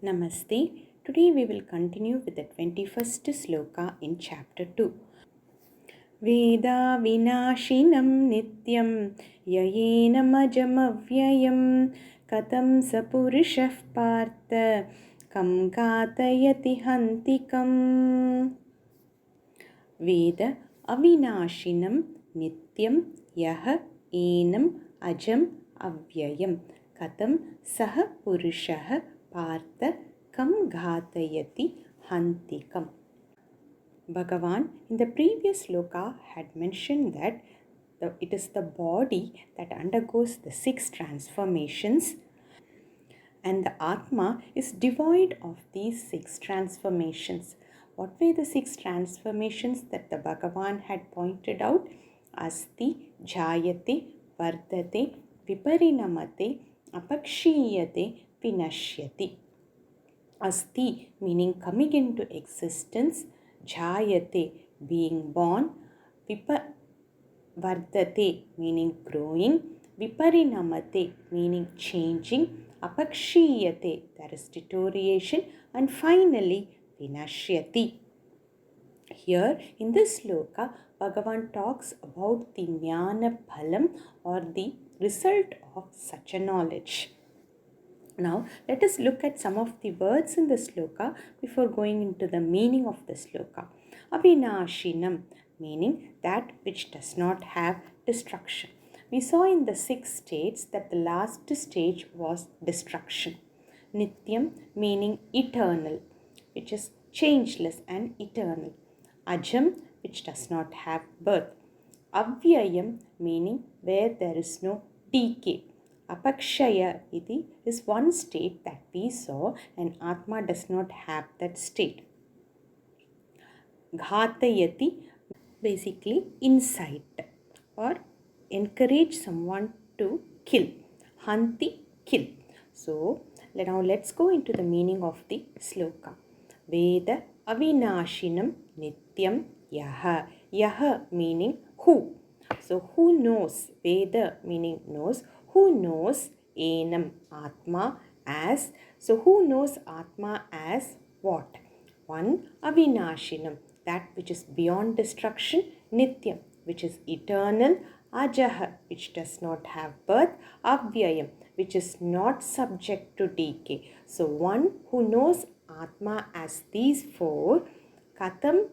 Namaste. Today we will continue with the 21st Sloka in chapter 2. vedāvināśinaṁ nityaṁ enam ajam avyayam kathaṁ puruṣaḥ pārtha ghātayati hantikam. vedāvināśinaṁ nityaṁ enam ajam avyayam kathaṁ puruṣaḥ pārtha ghātayati hantikam. Bhagavan in the previous sloka had mentioned that it is the body that undergoes the 6 transformations, and the Atma is devoid of these 6 transformations. What were the 6 transformations that the Bhagavan had pointed out? Asti, jayate, vardate, viparinamate, apakshiyate, vinashyati. Asti meaning coming into existence, jayate being born, vardate meaning growing, viparinamate meaning changing, apakshiyate that is deterioration, and finally vinashyati. Here in this sloka, Bhagavan talks about the jnana phalam or the result of such a knowledge. Now, let us look at some of the words in the sloka before going into the meaning of the sloka. Avināśinaṁ meaning that which does not have destruction. We saw in the 6 states that the last stage was destruction. Nityaṁ meaning eternal, which is changeless and eternal. Ajam, which does not have birth. Avyayam meaning where there is no decay. Apakshaya iti is one state that we saw, and Atma does not have that state. Ghātayati basically incite or encourage someone to kill. Hanti, kill. So now let's go into the meaning of the sloka. vedāvināśinaṁ nityaṁ yaha. Yaha meaning who. So who knows? Veda meaning knows. Who knows enam, Atma, as? So who knows Atma as what? 1. Avināśinaṁ, that which is beyond destruction. Nityaṁ, which is eternal. Ajaha, which does not have birth. Avyayam, which is not subject to decay. So one who knows Atma as these 4. Kathaṁ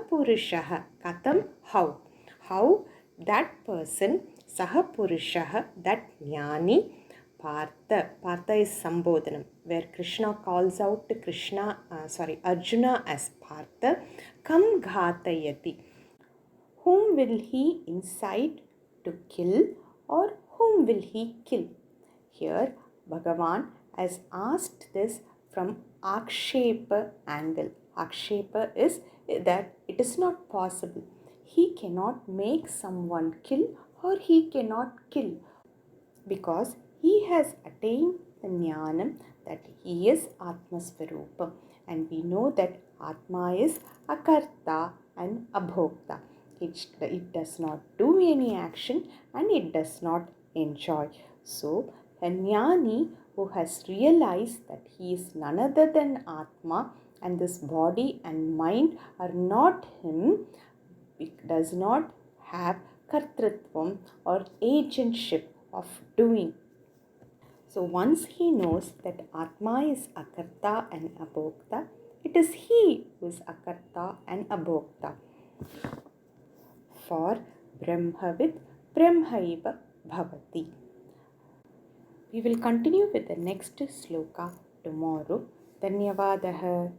puruṣaḥ. Kathaṁ, how? How that person, puruṣaḥ, that jnani, pārtha. Pārtha is sambodhanam, where Krishna calls out Arjuna as Pārtha. ghātayati. Whom will he incite to kill, or whom will he kill? Here Bhagavan has asked this from akshepa angle. Akshepa is that it is not possible. He cannot make someone kill, or he cannot kill, because he has attained the jnanam that he is Atmasvarupa, and we know that Atma is akarta and abhokta. It does not do any action and it does not enjoy. So a jnani who has realized that he is none other than Atma, and this body and mind are not him, it does not have kartritvam or agentship of doing. So once he knows that Atma is akarta and abhokta, it is he who is akarta and abhokta. For brahmavid brahmaiva bhavati. We will continue with the next sloka tomorrow. Dhanyavadaha.